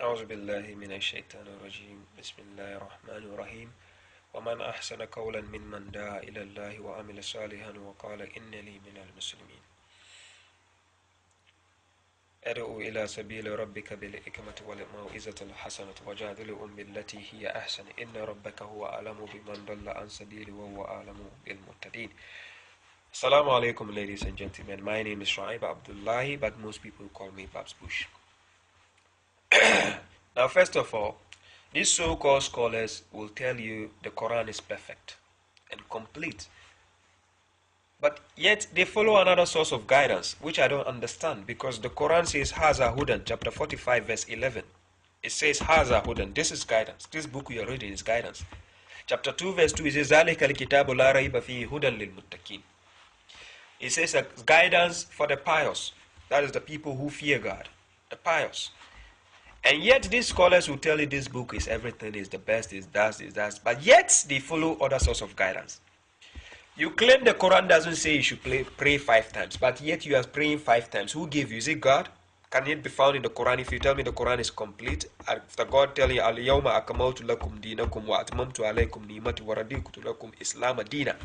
أعوذ بالله من الشيطان الرجيم بسم الله الرحمن الرحيم ومن أحسن قولا ممن دعا إلى الله وعمل صالحا وقال إنني من المسلمين ادعو إلى سبيل ربك بالحكمة والموعظة الحسنة وجادلهم بالتي هي أحسن إن ربك هو أعلم بمن ضل عن سبيله وهو أعلم بالمهتدين. Assalamu alaikum, ladies and gentlemen. My name is Shuaib Abdullahi, but most people call me Babs Bush. Now, first of all, these so-called scholars will tell you the Quran is perfect and complete. But yet they follow another source of guidance, which I don't understand, because the Quran says, Haza Hudan, chapter 45, verse 11. It says, Haza Hudan, this is guidance. This book you are reading is guidance. Chapter 2, verse 2, it says, Zalika al-kitabu la rayba fihi hudan lil muttaqin. It says guidance for the pious. That is the people who fear God, the pious. And yet these scholars will tell you this book is everything, is the best, is that, but yet they follow other source of guidance. You claim the Quran doesn't say you should pray 5 times, but yet you are praying 5 times. Who gave you? Is it God? Can it be found in the Quran? If you tell me the Quran is complete, after God telling you, Al-yawma akmaltu lakum dinakum wa atmamtu alaykum ni'mati wa raditu lakum Islam dina.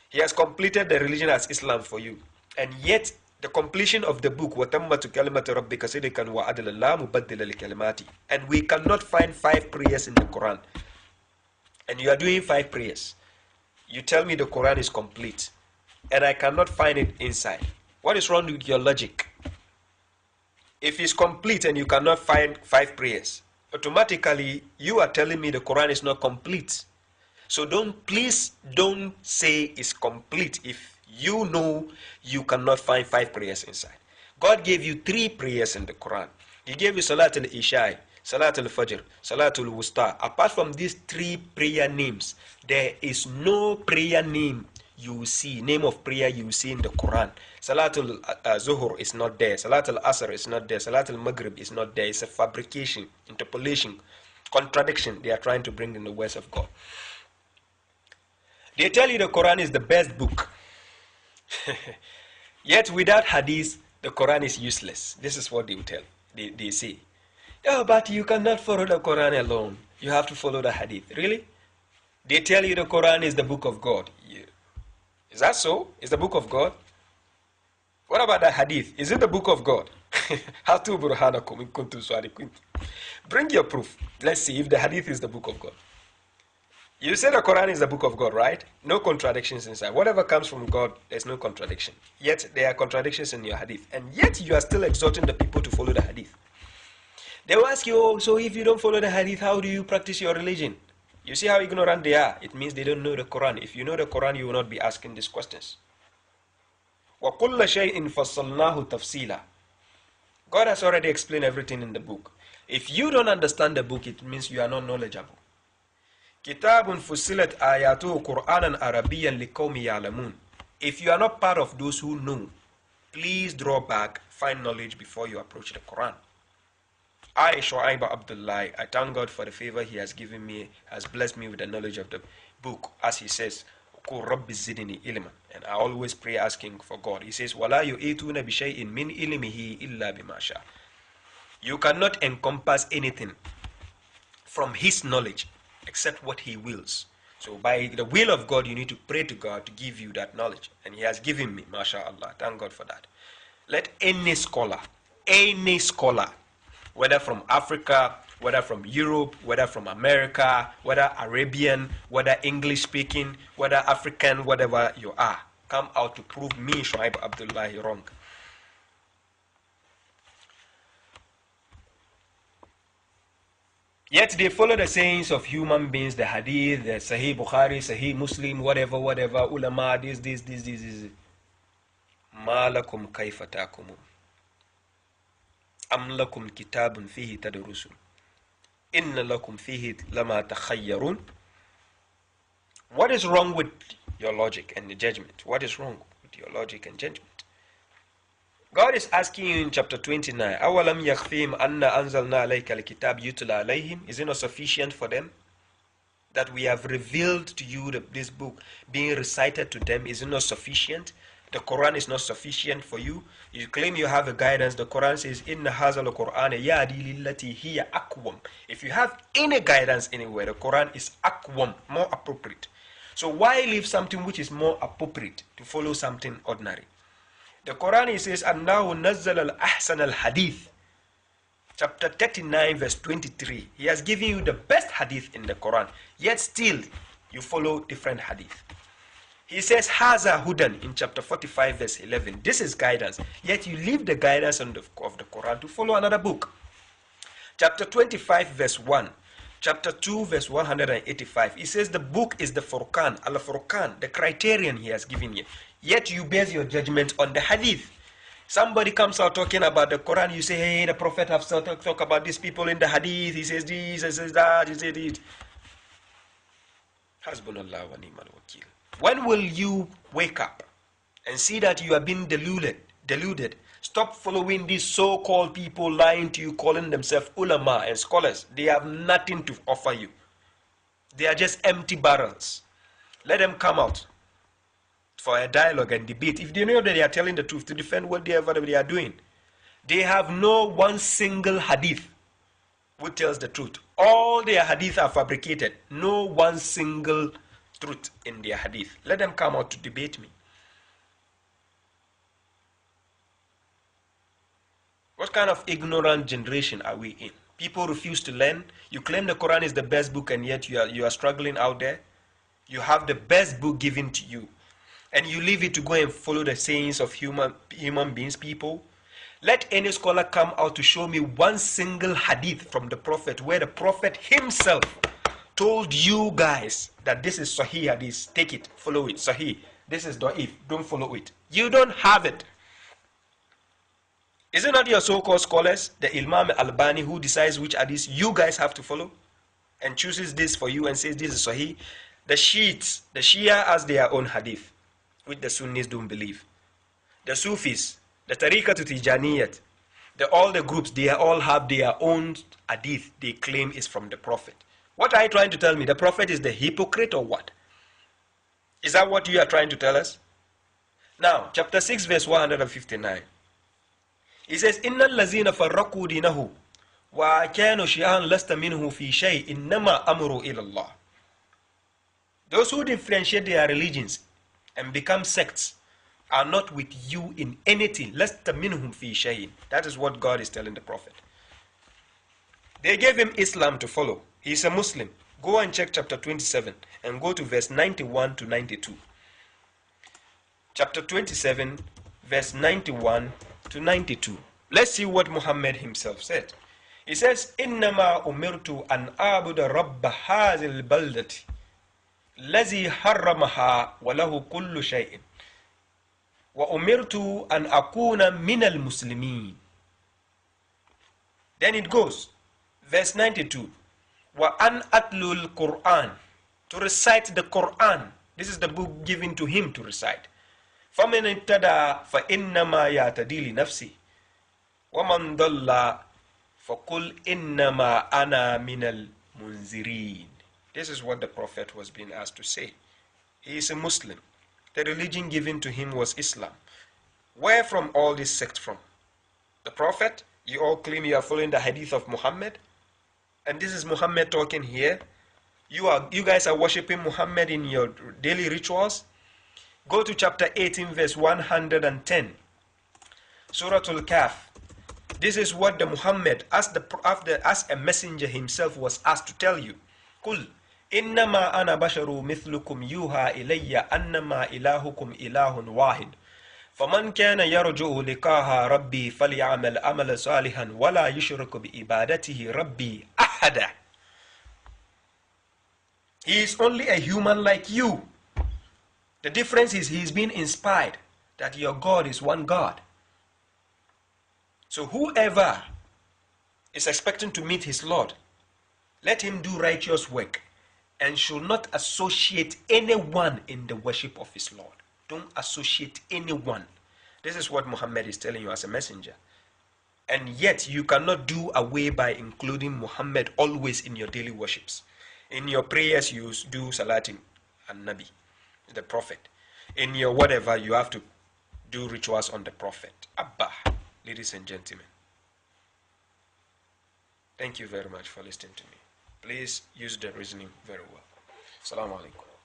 He has completed the religion as Islam for you. And yet, the completion of the book, وَتَمَّتُ كَلِمَةُ رَبِّكَ صِدْقًا وَعَدْلًا لَا مُبَدِّلَ لِكَلِمَاتِهِ. And we cannot find 5 prayers in the Quran. And you are doing 5 prayers. You tell me the Quran is complete. And I cannot find it inside. What is wrong with your logic? If it's complete and you cannot find 5 prayers, automatically you are telling me the Quran is not complete. So please don't say it's complete if you know you cannot find 5 prayers inside. God gave you 3 prayers in the Quran. He gave you Salat al-Isha, Salat al-Fajr, Salat al-Wusta. Apart from these 3 prayer names, there is no prayer name you see, name of prayer you see in the Quran. Salat al-Zuhur is not there. Salat al-Asr is not there. Salat al-Maghrib is not there. It's a fabrication, interpolation, contradiction they are trying to bring in the words of God. They tell you the Quran is the best book. Yet without Hadith, the Quran is useless. This is what they will tell. They say, oh, but you cannot follow the Quran alone. You have to follow the Hadith. Really? They tell you the Quran is the book of God. Yeah. Is that so? Is the book of God? What about the Hadith? Is it the book of God? Hatu burhanakum in kuntum sadiqin. Bring your proof. Let's see if the Hadith is the book of God. You say the Quran is the book of God, right? No contradictions inside. Whatever comes from God, there's no contradiction. Yet there are contradictions in your Hadith. And yet you are still exhorting the people to follow the Hadith. They will ask you, oh, so if you don't follow the Hadith, how do you practice your religion? You see how ignorant they are? It means they don't know the Quran. If you know the Quran, you will not be asking these questions. وَكُلَّ شَيْءٍ فَصَّلْنَاهُ تَفْصِيلًا. God has already explained everything in the book. If you don't understand the book, it means you are not knowledgeable. Kitabun fusilat ayatu Qur'anan Arabiyan liqawmi ya'lamun. If you are not part of those who know, please draw back, find knowledge before you approach the Quran. I, Shuaib Abdullahi, I thank God for the favor He has given me, has blessed me with the knowledge of the book. As He says, Qul Rabbi zidni ilman. And I always pray asking for God. He says, Wala yu'ituna bi shay'in min ilmihi illa bima sha. You cannot encompass anything from His knowledge except what He wills. So by the will of God, you need to pray to God to give you that knowledge. And He has given me, mashallah. Thank God for that. Let any scholar, whether from Africa, whether from Europe, whether from America, whether Arabian, whether English speaking, whether African, whatever you are, come out to prove me, Shuaib Abdullahi, wrong. Yet they follow the sayings of human beings, the Hadith, the Sahih Bukhari, Sahih Muslim, whatever, ulama, this. Ma lakum kayfa ta'kumun. Am lakum kitabun fihi tadrusun. Inna lakum fihi lama takhayyarun. What is wrong with your logic and the judgment? What is wrong with your logic and judgment? God is asking you in chapter 29, أَوَلَمْ يَخْفِهِمْ أَنَّا أَنزَلْنَا عَلَيْكَ الْكِتَابِ يُتْلَى عَلَيْهِمْ. Is it not sufficient for them that we have revealed to you this book being recited to them? Is it not sufficient? The Quran is not sufficient for you. You claim you have a guidance. The Quran says, "Inna hazal Quran yadi lillati hiya aqwam." If you have any guidance anywhere, the Quran is aqwam, more appropriate. So why leave something which is more appropriate to follow something ordinary? The Quran, it says, "Annahu nazzal al-ahsan al-hadith." Chapter 39, verse 23. He has given you the best hadith in the Quran, yet still you follow different hadith. He says, "Haza hudan" in chapter 45, verse 11. This is guidance, yet you leave the guidance of the Quran to follow another book. Chapter 25, verse 1. Chapter 2, verse 185. He says the book is the Furqan, al-Furqan, the criterion he has given you. Yet you base your judgment on the hadith. Somebody comes out talking about the Quran, you say, "Hey, the Prophet has talked about these people in the hadith. He says this, he says that, he says it." Hasbunallah wa ni'mal wakil. When will you wake up and see that you are being deluded? Stop following these so-called people lying to you, calling themselves ulama and scholars. They have nothing to offer you. They are just empty barrels. Let them come out for a dialogue and debate. If they know that they are telling the truth, to defend whatever they are doing. They have no one single hadith which tells the truth. All their hadith are fabricated. No one single truth in their hadith. Let them come out to debate me. What kind of ignorant generation are we in? People refuse to learn. You claim the Quran is the best book, and yet you are struggling out there. You have the best book given to you, and you leave it to go and follow the sayings of human beings, people. Let any scholar come out to show me one single hadith from the Prophet where the Prophet himself told you guys that this is Sahih hadith, take it, follow it, Sahih. This is Da'if, don't follow it. You don't have it. Is it not your so-called scholars, the Imam Albani, who decides which hadith you guys have to follow and chooses this for you and says this is Sahih? The Shiites, the Shia has their own hadith, which the Sunnis don't believe. The Sufis, the Tariqah to Tijaniyat, all the groups, they all have their own hadith they claim is from the Prophet. What are you trying to tell me? The Prophet is the hypocrite or what? Is that what you are trying to tell us? Now, chapter 6, verse 159. He says, "Inna allazina farraqu dinahu wa kanu shi'an lasta minhu fi shay innama amru ila Allah." Those who differentiate their religions and become sects are not with you in anything. Lasta minhum fi shay. That is what God is telling the Prophet. They gave him Islam to follow. He is a Muslim. Go and check chapter 27 and go to verse 91 to 92. Chapter 27, verse 91 to 92. Let's see what Muhammad himself said. He says, "Innama umirtu an abuda rabba hazil baldati lazi harramaha wa lahu kullu shay'in wa umirtu an akuna minal muslimin." Then it goes, verse 92. Wa an atlul Quran, to recite the Quran. This is the book given to him to recite. فَمَنِ ابْتَدَى فَإِنَّمَا يَعْتَدِي لِنَفْسِهِ وَمَنْ ضَلَّ فَقُلْ إِنَّمَا أَنَا مِنَ الْمُنْزِرِينَ. This is what the Prophet was being asked to say. He is a Muslim. The religion given to him was Islam. Where from all this sect from? The Prophet? You all claim you are following the hadith of Muhammad? And this is Muhammad talking here. You guys are worshipping Muhammad in your daily rituals. Go to chapter 18, verse 110. Surah Al-Kahf. This is what the Muhammad, as a messenger himself, was asked to tell you. قُلْ إِنَّمَا أَنَا بَشَرُ مِثْلُكُمْ يُوحَى إِلَيَّ أَنَّمَا إِلَهُكُمْ إِلَهٌ وَاحِدٌ فَمَنْ كَانَ يَرْجُو لِقَاءَ رَبِّي فَلْيَعْمَلْ عَمَلًا صَالِحًا وَلَا يُشْرِكْ بِعِبَادَتِهِ رَبِّي أَحَدًا. He is only a human like you. The difference is he is being inspired that your God is one God. So whoever is expecting to meet his Lord, let him do righteous work and should not associate anyone in the worship of his Lord. Don't associate anyone. This is what Muhammad is telling you as a messenger. And yet you cannot do away by including Muhammad always in your daily worships. In your prayers you do Salatin and Nabi, the Prophet. In your whatever you have to do rituals on the Prophet. Abba, ladies and gentlemen. Thank you very much for listening to me. Please use the reasoning very well. Assalamu alaikum.